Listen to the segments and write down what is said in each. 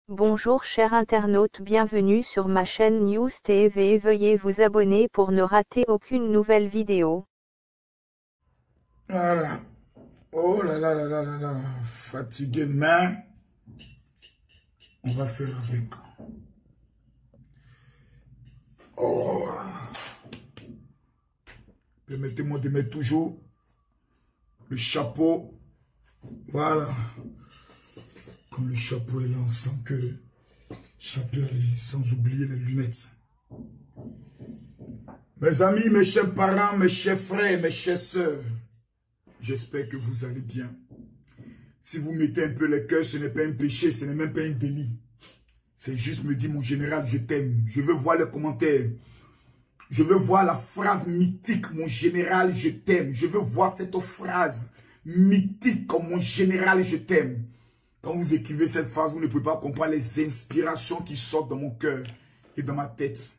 Bonjour chers internautes, bienvenue sur ma chaîne News TV. Veuillez vous abonner pour ne rater aucune nouvelle vidéo. Voilà. Oh là là là là là là. Fatigué, mais on va faire avec. Oh. Permettez-moi de mettre toujours le chapeau. Voilà. Quand le chapeau est là, on sent que le chapeau est, sans oublier les lunettes. Mes amis, mes chers parents, mes chers frères, mes chères sœurs, j'espère que vous allez bien. Si vous mettez un peu les cœurs, ce n'est pas un péché, ce n'est même pas un délit. C'est juste me dire, mon général, je t'aime. Je veux voir les commentaires. Je veux voir la phrase mythique, mon général, je t'aime. Je veux voir cette phrase mythique comme mon général, je t'aime. Quand vous écrivez cette phrase, vous ne pouvez pas comprendre les inspirations qui sortent de mon cœur et de ma tête.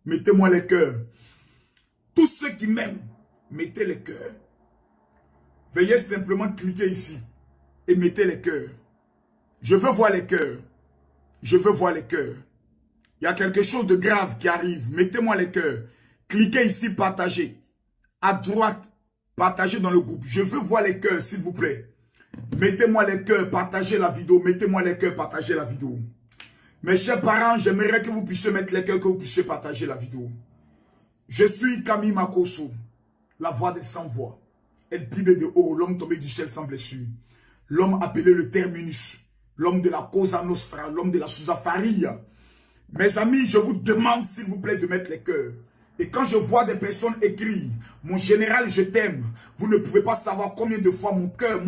Mettez-moi les cœurs. Tous ceux qui m'aiment, mettez les cœurs. Veuillez simplement cliquer ici et mettez les cœurs. Je veux voir les cœurs. Je veux voir les cœurs. Il y a quelque chose de grave qui arrive. Mettez-moi les cœurs. Cliquez ici, partagez. À droite, partagez dans le groupe. Je veux voir les cœurs, s'il vous plaît. Mettez-moi les cœurs, partagez la vidéo. Mettez-moi les cœurs, partagez la vidéo. Mes chers parents, j'aimerais que vous puissiez mettre les cœurs, que vous puissiez partager la vidéo. Je suis Camille Makosso, la voix des sans-voix. El Pibe de haut, l'homme tombé du ciel sans blessure. L'homme appelé le terminus. L'homme de la Cosa Nostra, l'homme de la Suzafaria. Mes amis, je vous demande s'il vous plaît de mettre les cœurs. Et quand je vois des personnes écrire, mon général, je t'aime, vous ne pouvez pas savoir combien de fois mon cœur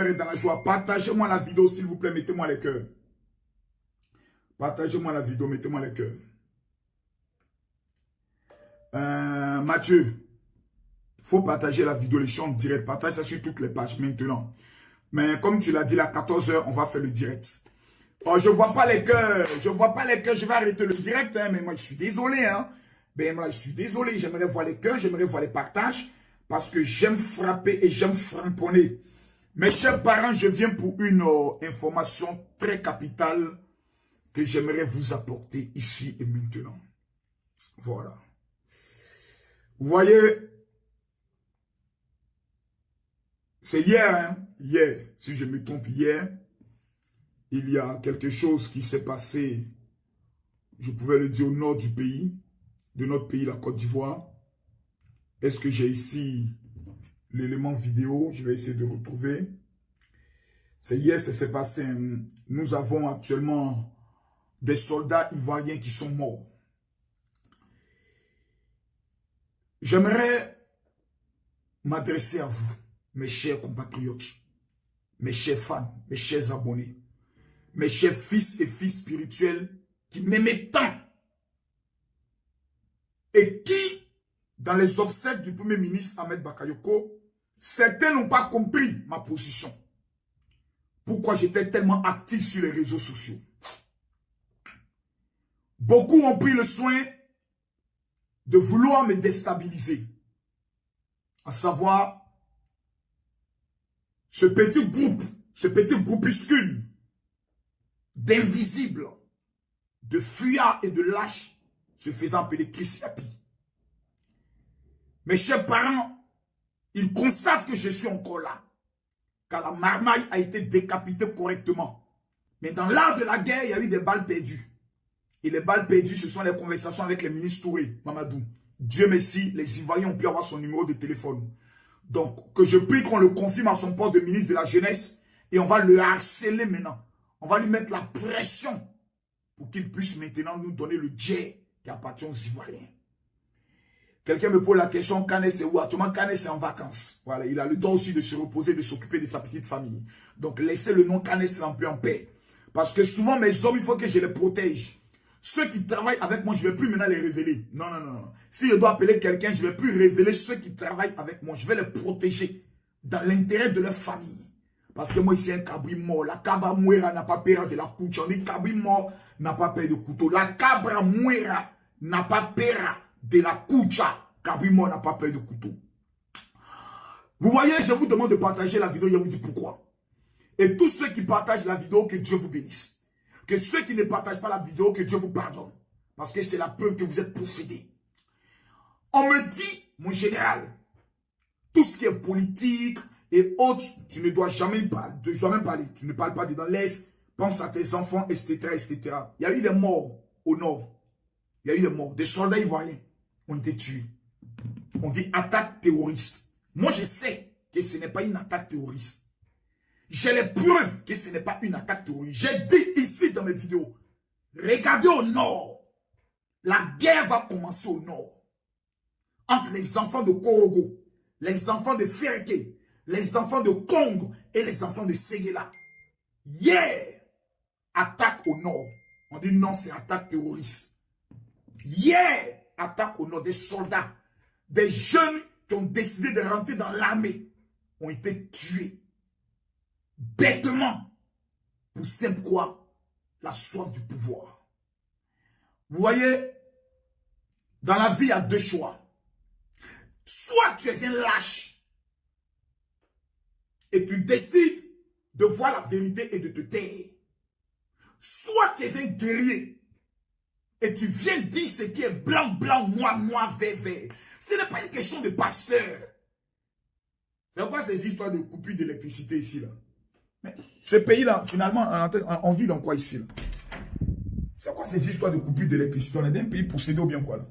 est dans la joie. Partagez-moi la vidéo, s'il vous plaît, mettez-moi les cœurs. Partagez-moi la vidéo, mettez-moi les cœurs. Mathieu, il faut partager la vidéo, les chants direct. Partage ça sur toutes les pages maintenant. Mais comme tu l'as dit, à 14 h, on va faire le direct. Oh, je vois pas les cœurs. Je vois pas les cœurs. Je vais arrêter le direct. Hein, mais moi, je suis désolé. Hein. Ben, moi, je suis désolé. J'aimerais voir les cœurs. J'aimerais voir les partages. Parce que j'aime frapper et j'aime framponner. Mes chers parents, je viens pour une information très capitale que j'aimerais vous apporter ici et maintenant. Voilà. Vous voyez, c'est hier, hein? Hier, si je me trompe, hier, il y a quelque chose qui s'est passé, je pouvais le dire au nord du pays, de notre pays, la Côte d'Ivoire. Est-ce que j'ai ici l'élément vidéo? Je vais essayer de retrouver. C'est hier, ça s'est passé. Nous avons actuellement des soldats ivoiriens qui sont morts. J'aimerais m'adresser à vous, mes chers compatriotes, mes chers fans, mes chers abonnés, mes chers fils et filles spirituels qui m'aimaient tant et qui, dans les obsèques du Premier ministre Ahmed Bakayoko, certains n'ont pas compris ma position. Pourquoi j'étais tellement actif sur les réseaux sociaux. Beaucoup ont pris le soin de vouloir me déstabiliser. À savoir, ce petit groupuscule d'invisibles, de fuyards et de lâches se faisant appeler Chris Yapi. Mes chers parents, ils constatent que je suis encore là, car la marmaille a été décapitée correctement. Mais dans l'art de la guerre, il y a eu des balles perdues. Et les balles perdues, ce sont les conversations avec le ministre Touré, Mamadou. Dieu merci, les Ivoiriens ont pu avoir son numéro de téléphone. Donc, que je prie qu'on le confirme à son poste de ministre de la Jeunesse et on va le harceler maintenant. On va lui mettre la pression pour qu'il puisse maintenant nous donner le jet qui appartient aux Ivoiriens. Quelqu'un me pose la question, Kane c'est où? Actuellement, Kane c'est en vacances. Voilà, il a le temps aussi de se reposer, de s'occuper de sa petite famille. Donc, laissez le nom Kane un peu en paix. Parce que souvent, mes hommes, il faut que je les protège. Ceux qui travaillent avec moi, je ne vais plus maintenant les révéler. Non, non, non. Si je dois appeler quelqu'un, je ne vais plus révéler ceux qui travaillent avec moi. Je vais les protéger dans l'intérêt de leur famille. Parce que moi, ici, un cabri mort. La cabra muera n'a pas peur de la couche. On dit cabri mort n'a pas peur de couteau. La cabra muera n'a pas peur de la coucha. Kabrimor n'a pas peur de couteau. Vous voyez, je vous demande de partager la vidéo, je vous dis pourquoi. Et tous ceux qui partagent la vidéo, que Dieu vous bénisse. Que ceux qui ne partagent pas la vidéo, que Dieu vous pardonne. Parce que c'est la preuve que vous êtes possédés. On me dit, mon général, tout ce qui est politique et autres, tu ne dois jamais parler. Tu ne parles pas dedans. Laisse, pense à tes enfants, etc., etc. Il y a eu des morts au nord. Il y a eu des morts. Des soldats ivoiriens ont été tués. On dit attaque terroriste. Moi, je sais que ce n'est pas une attaque terroriste. J'ai les preuves que ce n'est pas une attaque terroriste. J'ai dit ici dans mes vidéos, regardez au nord. La guerre va commencer au nord. Entre les enfants de Korogo, les enfants de Fereke, les enfants de Congo et les enfants de Séguéla. Hier, attaque au nord. On dit non, c'est attaque terroriste. Hier, attaque au nord. Des soldats, des jeunes qui ont décidé de rentrer dans l'armée ont été tués. Bêtement. Pour simple quoi? La soif du pouvoir. Vous voyez, dans la vie, il y a deux choix. Soit tu es un lâche et tu décides de voir la vérité et de te taire. Soit tu es un guerrier et tu viens dire ce qui est blanc, blanc, noir, noir, vert, vert. Ce n'est pas une question de pasteur. C'est quoi ces histoires de coupure d'électricité ici, là? Mais ce pays-là, finalement, on vit dans quoi ici, là? C'est quoi ces histoires de coupure d'électricité? On est d'un pays possédé ou bien quoi, là?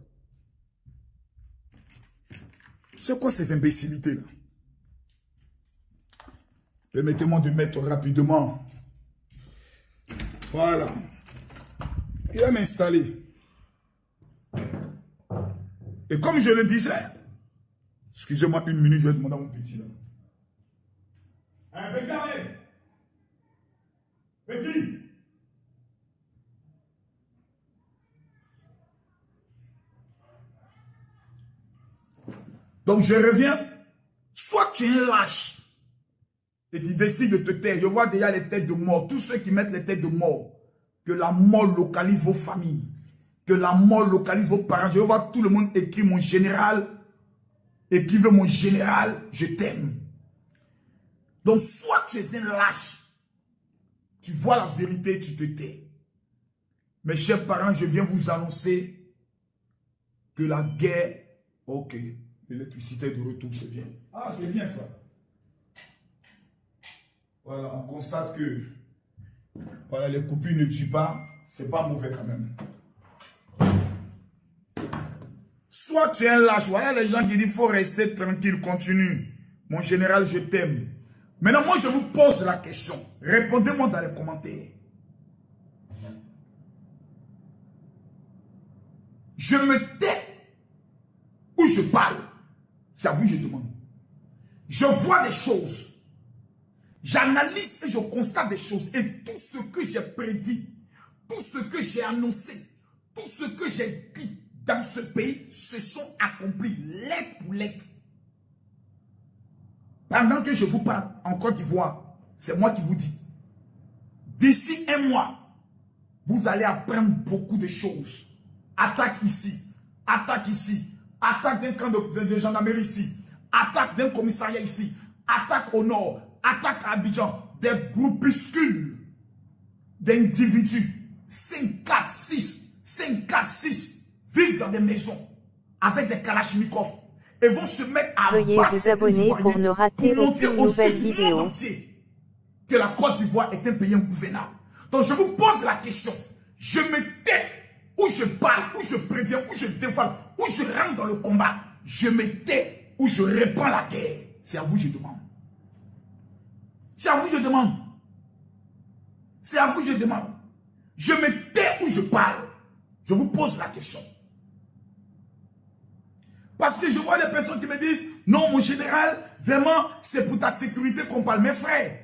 C'est quoi ces imbécilités-là? Permettez-moi de mettre rapidement. Voilà. Il va m'installer. Et comme je le disais, excusez-moi une minute, je vais demander à mon petit là. Un petit, allez. Petit. Donc je reviens. Soit tu es un lâche et tu décides de te taire. Je vois déjà les têtes de mort. Tous ceux qui mettent les têtes de mort. Que la mort localise vos familles. Que la mort localise vos parents. Je vois tout le monde écrire mon général. Écrivez mon général, je t'aime. Donc soit tu es un lâche. Tu vois la vérité, tu te tais. Mes chers parents, je viens vous annoncer que la guerre... Ok, l'électricité de retour, c'est bien. Ah, c'est bien ça. Voilà, on constate que voilà, les coupures ne tuent pas. C'est pas mauvais quand même. Soit tu es un lâche. Voilà les gens qui disent qu'il faut rester tranquille, continue. Mon général, je t'aime. Maintenant, moi, je vous pose la question. Répondez-moi dans les commentaires. Je me tais ou je parle? J'avoue, je demande. Je vois des choses. J'analyse et je constate des choses. Et tout ce que j'ai prédit, tout ce que j'ai annoncé, tout ce que j'ai dit dans ce pays se sont accomplis lettre pour lettre. Pendant que je vous parle en Côte d'Ivoire, c'est moi qui vous dis. D'ici un mois, vous allez apprendre beaucoup de choses. Attaque ici, attaque d'un camp de gendarmerie ici, attaque d'un commissariat ici, attaque au nord, attaque à Abidjan, des groupuscules d'individus, 5, 4, 6, vivent dans des maisons avec des kalachnikovs et vont se mettre à Veuillez vous abonner pour ne rater aucune nouvelle vidéo. Que la Côte d'Ivoire est un pays ingouvernable. Donc je vous pose la question, je me tais ou je parle, ou je préviens, ou je défends, ou je rentre dans le combat, je me tais ou je répands la guerre. C'est à vous que je demande. C'est à vous que je demande. C'est à vous que je demande. Je me tais ou je parle. Je vous pose la question. Parce que je vois des personnes qui me disent, non mon général, vraiment, c'est pour ta sécurité qu'on parle. Mes frères,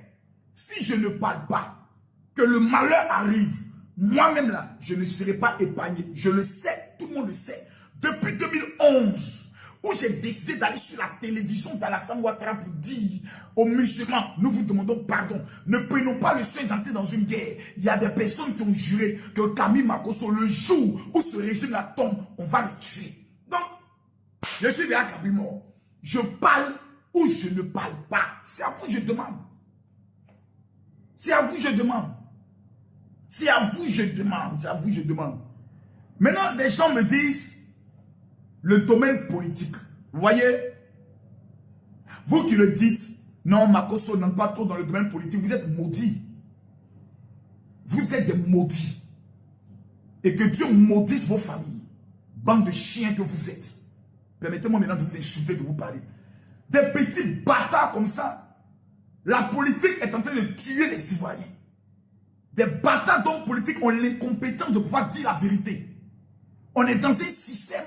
si je ne parle pas, que le malheur arrive, moi-même là, je ne serai pas épargné. Je le sais, tout le monde le sait. Depuis 2011, où j'ai décidé d'aller sur la télévision d'Alassane Ouattara pour dire aux musulmans, nous vous demandons pardon. Ne prenons pas le soin d'entrer dans une guerre. Il y a des personnes qui ont juré que Camille Makosso, le jour où ce régime la tombe, on va le tuer. Donc, Je suis déjà Kabimor. Je parle ou je ne parle pas. C'est à vous que je demande. C'est à vous que je demande. C'est à vous que je demande. C'est à vous que je demande. Maintenant, des gens me disent le domaine politique. Vous voyez? Vous qui le dites, non, Makosso n'entre pas trop dans le domaine politique, vous êtes maudits. Vous êtes des maudits. Et que Dieu maudisse vos familles. Bande de chiens que vous êtes. Permettez-moi maintenant de vous insulter, de vous parler. Des petits bâtards comme ça. La politique est en train de tuer les citoyens. Des bâtards d'hommes politiques ont l'incompétence de pouvoir dire la vérité. On est dans un système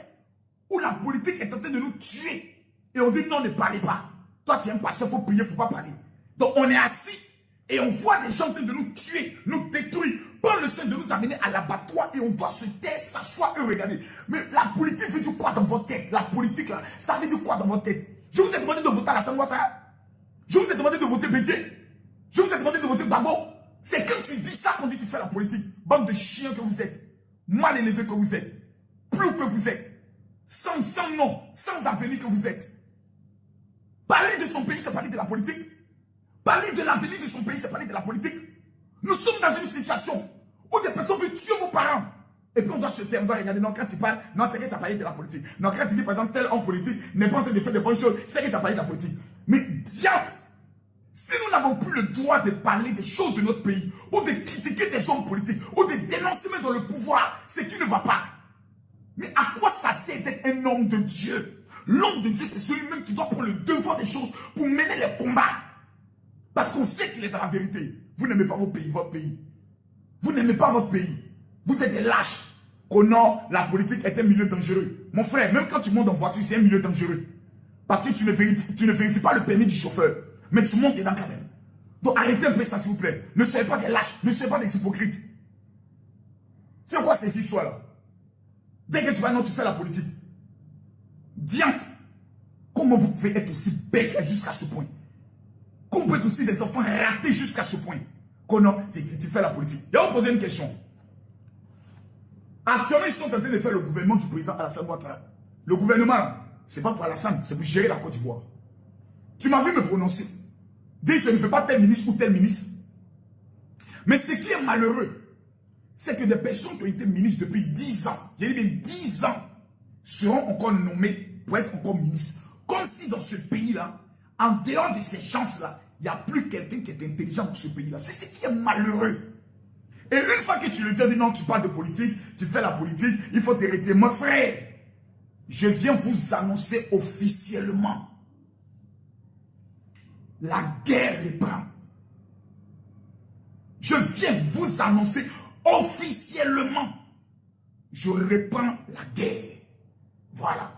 où la politique est en train de nous tuer. Et on dit non, ne parlez pas. Toi, tu es un pasteur, il faut prier, il ne faut pas parler. Donc on est assis et on voit des gens en train de nous tuer, nous détruire. Prendre le sein de nous amener à l'abattoir et on doit se taire, s'asseoir et regarder. Mais la politique veut dire quoi dans votre tête? La politique là, ça veut dire quoi dans votre tête? Je vous ai demandé de voter à la Sangwata. Je vous ai demandé de voter Bédier. Je vous ai demandé de voter Babo. C'est quand tu dis ça qu'on dit que tu fais la politique. Bande de chiens que vous êtes. Mal élevés que vous êtes. Plou que vous êtes. Sans nom, sans avenir que vous êtes. Parler de son pays, c'est parler de la politique. Parler de l'avenir de son pays, c'est parler de la politique. Nous sommes dans une situation où des personnes veulent tuer vos parents. Et puis on doit se taire, on doit regarder. Non, quand tu parles, non, c'est que tu as parlé de la politique. Non, quand tu dis par exemple tel homme politique n'est pas en train de faire de bonnes choses, c'est que tu as parlé de la politique. Mais diable, si nous n'avons plus le droit de parler des choses de notre pays, ou de critiquer des hommes politiques, ou de dénoncer même dans le pouvoir, c'est qui ne va pas. Mais à quoi ça sert d'être un homme de Dieu? L'homme de Dieu, c'est celui-même qui doit prendre le devoir des choses pour mener les combats. Parce qu'on sait qu'il est dans la vérité. Vous n'aimez pas votre pays. Vous n'aimez pas votre pays. Vous êtes des lâches. Oh non, la politique est un milieu dangereux. Mon frère, même quand tu montes en voiture, c'est un milieu dangereux. Parce que tu ne vérifies pas le permis du chauffeur. Mais tu montes dedans quand même. Donc arrêtez un peu ça, s'il vous plaît. Ne soyez pas des lâches. Ne soyez pas des hypocrites. C'est quoi ces histoires-là? Dès que tu vas, non, tu fais la politique. Diante. Comment vous pouvez être aussi bête jusqu'à ce point? Comment vous pouvez être aussi des enfants ratés jusqu'à ce point? Que non, tu fais la politique. Je vais vous poser une question. Actuellement, ils sont en train de faire le gouvernement du président Alassane Ouattara. Le gouvernement, ce n'est pas pour Alassane, c'est pour gérer la Côte d'Ivoire. Tu m'as vu me prononcer. Dis, je ne veux pas tel ministre ou tel ministre. Mais ce qui est malheureux, c'est que des personnes qui ont été ministres depuis 10 ans, j'ai dit bien 10 ans, seront encore nommés pour être encore ministres. Comme si dans ce pays-là, en dehors de ces chances-là, il n'y a plus quelqu'un qui est intelligent dans ce pays-là. C'est ce qui est malheureux. Et une fois que tu le dis, non, tu parles de politique, tu fais la politique, il faut te retirer. Mon frère, je viens vous annoncer officiellement. La guerre reprend. Je viens vous annoncer officiellement. Je reprends la guerre. Voilà.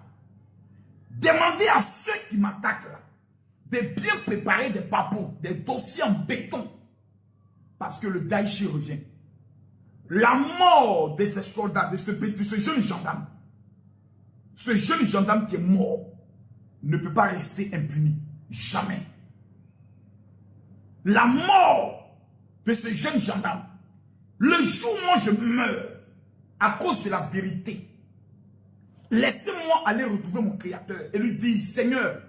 Demandez à ceux qui m'attaquent là de bien préparer des papos, des dossiers en béton. Parce que le Daïchi revient. La mort de ces soldats, de ce jeune gendarme, ce jeune gendarme qui est mort, ne peut pas rester impuni. Jamais. La mort de ce jeune gendarme, le jour où moi je meurs, à cause de la vérité, laissez-moi aller retrouver mon Créateur et lui dire, Seigneur,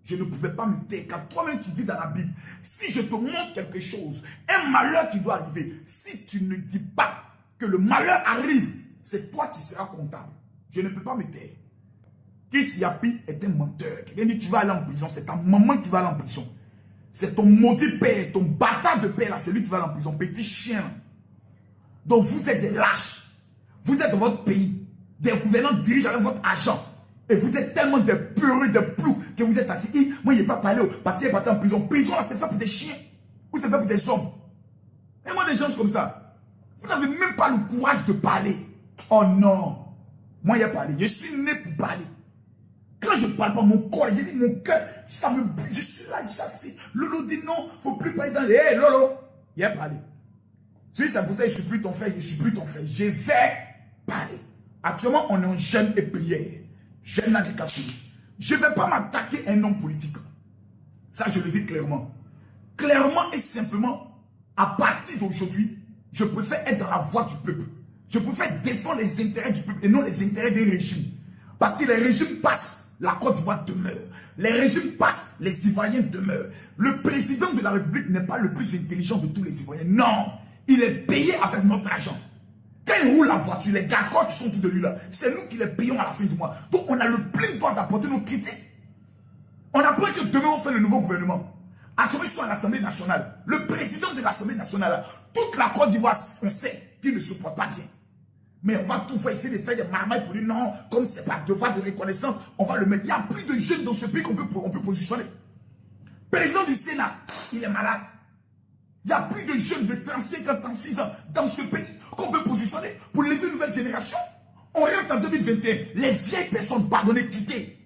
je ne pouvais pas me taire. Car toi-même tu dis dans la Bible, si je te montre quelque chose, un malheur qui doit arriver, si tu ne dis pas que le malheur arrive, c'est toi qui seras comptable. Je ne peux pas me taire. Kiss Yapi est un menteur. Quelqu'un dit tu vas aller en prison, c'est ta maman qui va aller en prison. C'est ton maudit père, ton bâtard de père là, c'est lui qui va aller en prison, petit chien. Donc vous êtes des lâches. Vous êtes dans votre pays. Des gouvernants dirigent avec votre argent. Et vous êtes tellement des peureux, des plous, que vous êtes assis. Moi, il n'est pas parlé parce qu'il est parti en prison. Prison, là, c'est fait pour des chiens. Ou c'est fait pour des hommes. Et moi, des gens comme ça. Vous n'avez même pas le courage de parler. Oh non. Moi, il a parlé. Je suis né pour parler. Quand je ne parle pas, mon corps, j'ai dit mon cœur, ça me bouge. Je suis là, chassé. Lolo dit non, il ne faut plus parler dans les. Hé, Lolo. Il a parlé. Si c'est pour ça que je ne suis plus ton frère, je ne suis plus ton frère. Je vais parler. Actuellement, on est en jeûne et prière. Jeûne à décapité. Je ne vais pas m'attaquer à un homme politique. Ça, je le dis clairement. Clairement et simplement, à partir d'aujourd'hui, je préfère être dans la voie du peuple. Je préfère défendre les intérêts du peuple et non les intérêts des régimes. Parce que les régimes passent. la Côte d'Ivoire demeure. Les régimes passent, les Ivoiriens demeurent. Le président de la République n'est pas le plus intelligent de tous les Ivoiriens. Non, il est payé avec notre argent. Quand il roule la voiture, les gardes-corps qui sont autour de lui là, c'est nous qui les payons à la fin du mois. Donc on a le plein droit d'apporter nos critiques. On apprend que demain on fait le nouveau gouvernement. Actuellement ils sont à l'Assemblée nationale. Le président de l'Assemblée nationale, toute la Côte d'Ivoire, on sait qu'il ne se porte pas bien. Mais on va tout faire, essayer de faire des marmailles pour lui. Non, comme c'est pas devoir de reconnaissance, on va le mettre. Il y a plus de jeunes dans ce pays qu'on peut positionner. Président du Sénat, il est malade. Il y a plus de jeunes de 35 ans, 36 ans dans ce pays qu'on peut positionner pour lever une nouvelle génération. On rentre en 2021. Les vieilles personnes, pardonnez, quittées.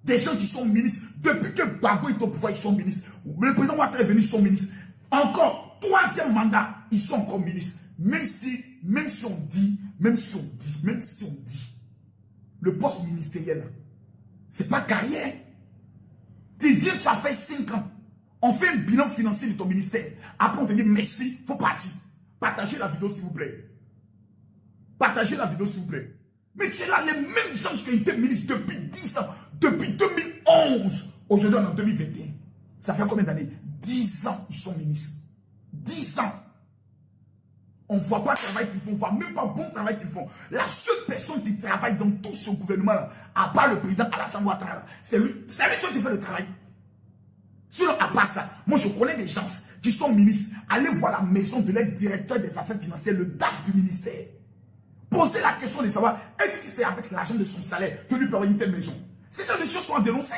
Des gens qui sont ministres. Depuis que Gbagbo est au pouvoir, ils sont ministres. Le président Ouattara est venu, ils sont ministres. Encore, 3e mandat, ils sont encore ministres. Même si on dit, le poste ministériel, c'est pas carrière. Tu viens, tu as fait 5 ans. On fait un bilan financier de ton ministère. Après, on te dit merci, il faut partir. Partagez la vidéo, s'il vous plaît. Partagez la vidéo, s'il vous plaît. Mais tu es là, les mêmes gens qui ont été ministres depuis 10 ans, depuis 2011. Aujourd'hui, on est en 2021. Ça fait combien d'années? 10 ans, ils sont ministres. 10 ans. On ne voit pas le travail qu'ils font, on ne voit même pas le bon travail qu'ils font. La seule personne qui travaille dans tout ce gouvernement-là, à part le président Alassane Ouattara, c'est lui seul qui fait le travail. Sinon, à part ça, moi je connais des gens qui sont ministres. Allez voir la maison de l'aide directeur des affaires financières, le DAF du ministère. Posez la question de savoir, est-ce que c'est avec l'argent de son salaire que lui peut avoir une telle maison? Ces genre de choses sont à dénoncer.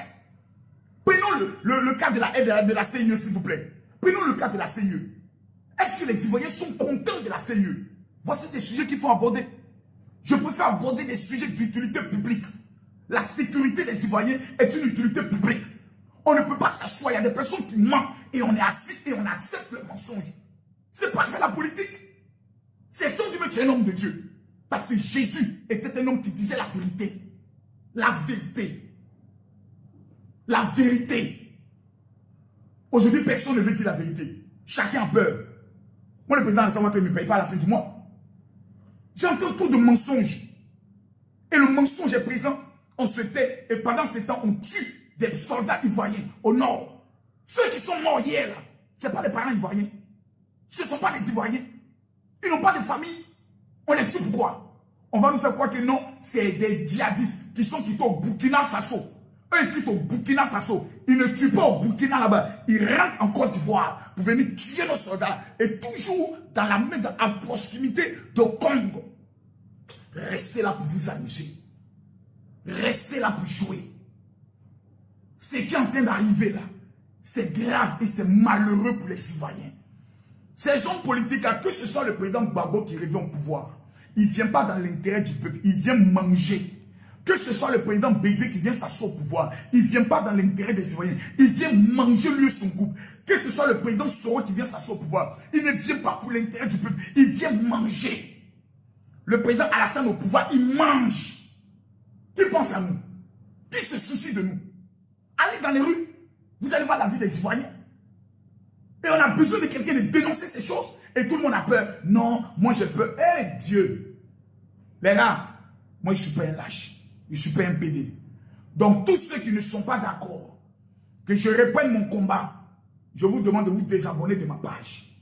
Prenons le cas de la aide de la CIE, s'il vous plaît. Prenons le cas de la CIE. Est-ce que les Ivoiriens sont contents de la CIE? Voici des sujets qu'il faut aborder. Je préfère aborder des sujets d'utilité publique. La sécurité des Ivoiriens est une utilité publique. On ne peut pas s'asseoir. Il y a des personnes qui mentent et on est assis et on accepte le mensonge. C'est pas faire la politique. C'est sans Dieu, mais tu es un homme de Dieu. Parce que Jésus était un homme qui disait la vérité. La vérité. La vérité. Aujourd'hui, personne ne veut dire la vérité. Chacun a peur. Moi, le président Alassane Ouattara ne me paye pas à la fin du mois. J'entends trop de mensonges. Et le mensonge est présent. On se tait. Et pendant ce temps, on tue des soldats ivoiriens au nord. Ceux qui sont morts hier, là, ce n'est pas des parents ivoiriens. Ce ne sont pas des Ivoiriens. Ils n'ont pas de famille. On les tue pourquoi? On va nous faire croire que non, c'est des djihadistes qui sont quittés au Burkina Faso. Eux, ils quittent au Burkina Faso. Ils ne tuent pas au Burkina là-bas. Ils rentrent en Côte d'Ivoire pour venir tuer nos soldats. Et toujours dans la main, à proximité de Congo. Restez là pour vous amuser. Restez là pour jouer. Ce qui est en train d'arriver là, c'est grave et c'est malheureux pour les Ivoiriens. Ces hommes politiques, que ce soit le président Gbagbo qui revient au pouvoir, il ne vient pas dans l'intérêt du peuple, il vient manger. Que ce soit le président Bédé qui vient s'asseoir au pouvoir, il ne vient pas dans l'intérêt des Ivoiriens, il vient manger lui et son groupe. Que ce soit le président Soro qui vient s'asseoir au pouvoir, il ne vient pas pour l'intérêt du peuple, il vient manger. Le président Alassane au pouvoir, il mange. Qui pense à nous? Qui se soucie de nous? Allez dans les rues, vous allez voir la vie des Ivoiriens. Et on a besoin de quelqu'un de dénoncer ces choses. Et tout le monde a peur. Non, moi j'ai peur. Eh Dieu. Les gars, moi je ne suis pas un lâche. Je ne suis pas un PD. Donc tous ceux qui ne sont pas d'accord, que je reprenne mon combat, je vous demande de vous désabonner de ma page.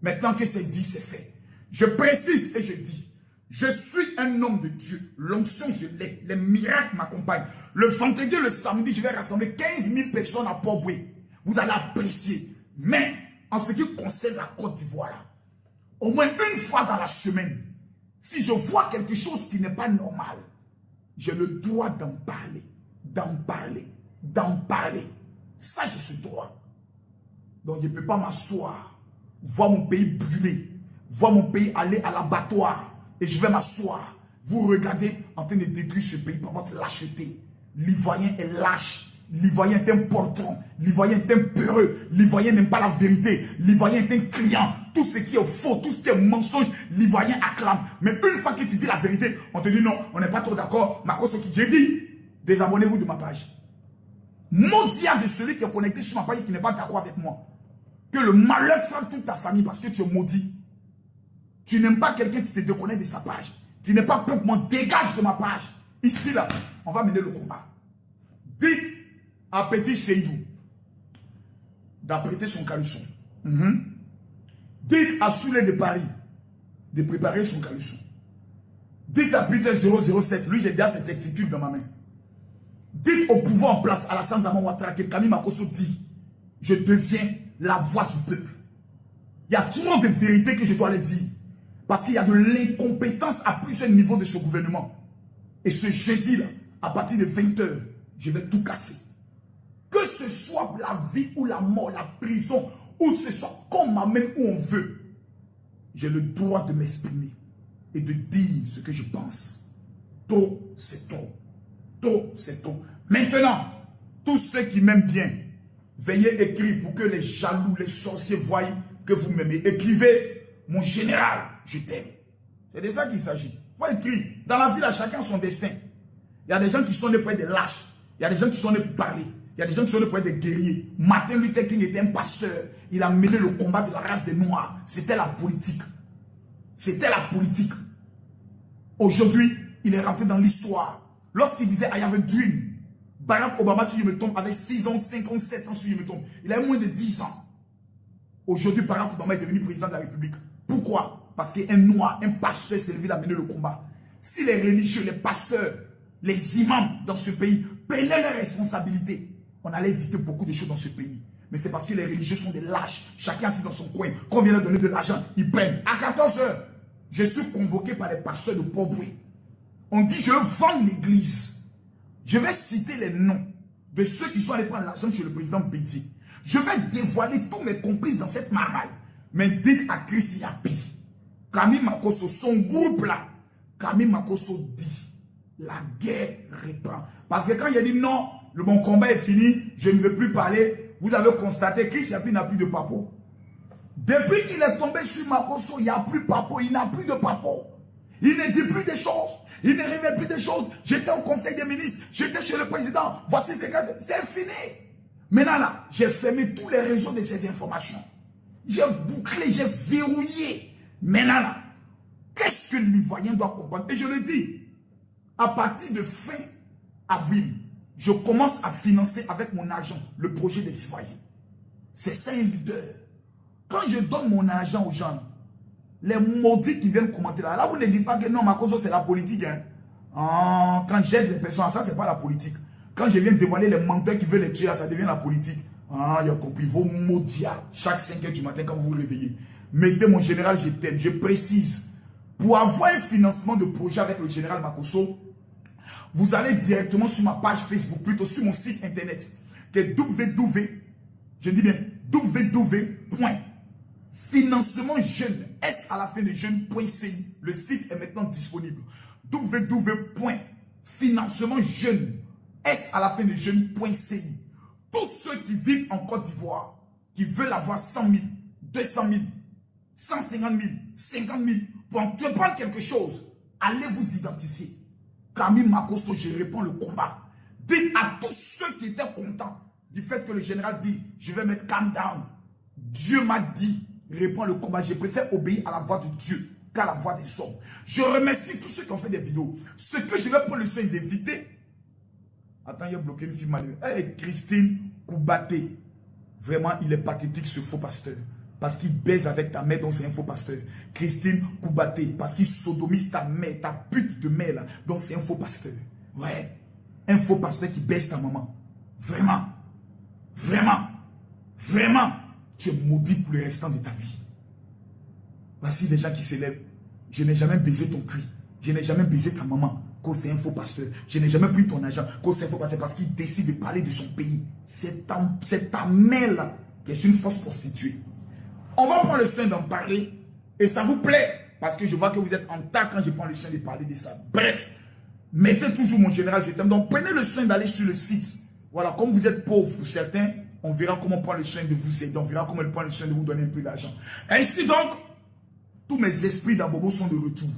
Maintenant que c'est dit, c'est fait. Je précise et je dis, je suis un homme de Dieu. L'onction, je l'ai. Les miracles m'accompagnent. Le vendredi et le samedi, je vais rassembler 15 000 personnes à Port-Boué. Vous allez apprécier. Mais, en ce qui concerne la Côte d'Ivoire, au moins une fois dans la semaine, si je vois quelque chose qui n'est pas normal, j'ai le droit d'en parler, d'en parler, d'en parler. Ça, j'ai ce droit. Donc, je ne peux pas m'asseoir, voir mon pays brûler, voir mon pays aller à l'abattoir, et je vais m'asseoir. Vous regardez en train de détruire ce pays par votre lâcheté. L'Ivoirien est lâche. L'Ivoirien est un portant. L'Ivoirien est un peureux. L'Ivoirien n'aime pas la vérité. L'Ivoirien est un client. Tout ce qui est faux, tout ce qui est mensonge, l'Ivoirien acclame. Mais une fois que tu dis la vérité, on te dit non, on n'est pas trop d'accord. Marcos qui j'ai dit, désabonnez-vous de ma page. Maudit de celui qui est connecté sur ma page et qui n'est pas d'accord avec moi. Que le malheur frappe toute ta famille parce que tu es maudit. Tu n'aimes pas quelqu'un qui te déconnecte de sa page. Tu n'es pas peuple, dégage de ma page. Ici, là, on va mener le combat. Dites à Petit Seydou d'apprêter son caleçon. Dites à Soulé de Paris de préparer son caleçon. Dites à Peter 007, lui j'ai déjà cette testicule dans ma main. Dites au pouvoir en place, Alassane Dramane Ouattara, que Kami Makosso dit, je deviens la voix du peuple. Il y a trop de vérités que je dois les dire. Parce qu'il y a de l'incompétence à plusieurs niveaux de ce gouvernement. Et ce jeudi-là, à partir de 20 h, je vais tout casser. Que ce soit la vie ou la mort, la prison, ou ce soit qu'on m'amène où on veut, j'ai le droit de m'exprimer et de dire ce que je pense. Trop, c'est trop. Trop, c'est trop. Maintenant, tous ceux qui m'aiment bien, veuillez écrire pour que les jaloux, les sorciers voient que vous m'aimez. Écrivez, mon général, je t'aime. C'est de ça qu'il s'agit. Il faut écrire. Dans la vie, là, chacun son destin. Il y a des gens qui sont nés pour être des lâches. Il y a des gens qui sont nés pour parler. Il y a des gens qui sont nés pour être des guerriers. Martin Luther King était un pasteur. Il a mené le combat de la race des Noirs. C'était la politique. C'était la politique. Aujourd'hui, il est rentré dans l'histoire. Lorsqu'il disait I have a dream, Barack Obama, si je me trompe, avait 6 ans, 5 ans, 7 ans, si je me trompe. Il avait moins de 10 ans. Aujourd'hui, Barack Obama est devenu président de la République. Pourquoi? Parce qu'un noir, un pasteur s'est levé à mener le combat. Si les religieux, les pasteurs, les imams dans ce pays prenaient leurs responsabilités, on allait éviter beaucoup de choses dans ce pays. Mais c'est parce que les religieux sont des lâches. Chacun assis dans son coin. Quand on vient leur donner de l'argent, ils prennent. À 14 h, je suis convoqué par les pasteurs de Poboué. On dit, je vends l'église. Je vais citer les noms de ceux qui sont allés prendre l'argent chez le président Bédié. Je vais dévoiler tous mes complices dans cette marmaille. Mais dites à Chris Yapi, Kami Makosso, son groupe là, Kami Makosso dit, la guerre reprend. Parce que quand il a dit non, mon combat est fini, je ne veux plus parler, vous avez constaté que Chris Yapi n'a plus de papo. Depuis qu'il est tombé sur Makosso, il n'y a plus de papo, il n'a plus de papo. Il ne dit plus des choses. Il ne révèle plus des choses. J'étais au conseil des ministres, j'étais chez le président. Voici ces cas, c'est fini. Maintenant là, j'ai fermé tous les réseaux de ces informations. J'ai bouclé, j'ai verrouillé. Maintenant là, qu'est-ce que l'Ivoirien doit comprendre? Et je le dis, à partir de fin avril, je commence à financer avec mon argent le projet des citoyens. C'est ça un leader. Quand je donne mon argent aux gens, les maudits qui viennent commenter là, vous ne dites pas que non, Makosso c'est la politique. Hein. Quand j'aide les personnes, ça c'est pas la politique. Quand je viens dévoiler les menteurs qui veulent les tuer, ça devient la politique. Il y a compris, vos maudits chaque 5 h du matin quand vous vous réveillez. Mettez mon général, je t'aime, je précise. Pour avoir un financement de projet avec le général Makosso, vous allez directement sur ma page Facebook, plutôt sur mon site internet, qui est www.financementjeune, S à la fin de jeune.ci. Le site est maintenant disponible. www.financementjeune, S à la fin de jeune.ci. Tous ceux qui vivent en Côte d'Ivoire, qui veulent avoir 100 000, 200 000, 150 000, 50 000, pour entreprendre quelque chose, allez vous identifier. Kami Makosso, je réponds le combat. Dites à tous ceux qui étaient contents du fait que le général dit, je vais mettre calm down. Dieu m'a dit, réponds le combat. Je préfère obéir à la voix de Dieu qu'à la voix des hommes. Je remercie tous ceux qui ont fait des vidéos. Ce que je vais prendre le soin d'éviter. Attends, il a bloqué une fille malheureuse. Hey, Christine Koubaté. Vraiment, il est pathétique ce faux pasteur. Parce qu'il baise avec ta mère, donc c'est un faux pasteur. Christine Koubaté, parce qu'il sodomise ta mère, ta pute de mère, là, donc c'est un faux pasteur. Ouais, un faux pasteur qui baise ta maman. Vraiment, vraiment, vraiment, tu es maudit pour le restant de ta vie. Voici des gens qui s'élèvent. Je n'ai jamais baisé ton cul. Je n'ai jamais baisé ta maman. Quand c'est un faux pasteur. Je n'ai jamais pris ton argent. Quand c'est un faux pasteur parce qu'il décide de parler de son pays. C'est ta mère là qui est une fausse prostituée. On va prendre le soin d'en parler. Et ça vous plaît. Parce que je vois que vous êtes en tas quand je prends le soin de parler de ça. Bref. Mettez toujours mon général, je t'aime. Donc prenez le soin d'aller sur le site. Voilà, comme vous êtes pauvres pour certains, on verra comment on prend le soin de vous aider. On verra comment on prend le soin de vous donner un peu d'argent. Ainsi donc, tous mes esprits d'Abobo sont de retour.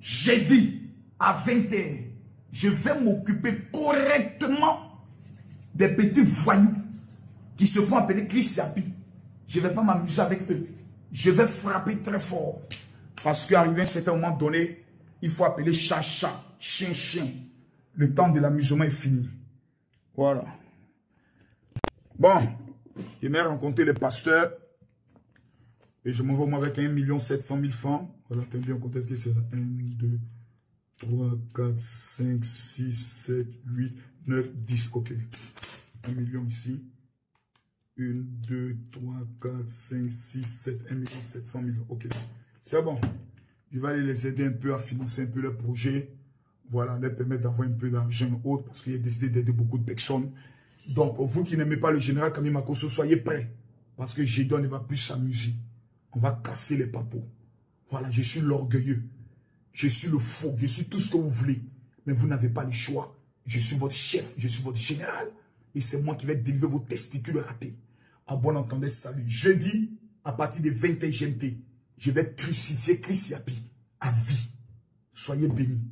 J'ai dit à 20 h, je vais m'occuper correctement des petits voyous qui se font appeler Chris Yapi. Je ne vais pas m'amuser avec eux. Je vais frapper très fort. Parce qu'arrivé à un certain moment donné, il faut appeler chat, chat, chien, chien. Le temps de l'amusement est fini. Voilà. Bon, je vais rencontrer les pasteurs. Et je m'envoie moi avec 1 700 000 francs. Voilà, attendez, on compte, est-ce que c'est là? 1, 2, 3, 4, 5, 6, 7, 8, 9, 10. Ok. 1 million ici. 1, 2, 3, 4, 5, 6, 7, 1 700 000. Ok. C'est bon. Je vais aller les aider un peu à financer un peu le projet. Voilà, leur permettre d'avoir un peu d'argent et autres parce qu'il a décidé d'aider beaucoup de personnes. Donc, vous qui n'aimez pas le général Kami Makosso, soyez prêts. Parce que Gédon ne va plus s'amuser. On va casser les papos. Voilà, je suis l'orgueilleux. Je suis le faux. Je suis tout ce que vous voulez. Mais vous n'avez pas le choix. Je suis votre chef. Je suis votre général. Et c'est moi qui vais délivrer vos testicules ratés. À bon entendeur, salut. Jeudi, à partir de 20h GMT, je vais crucifier Chris Yapi à vie. Soyez bénis.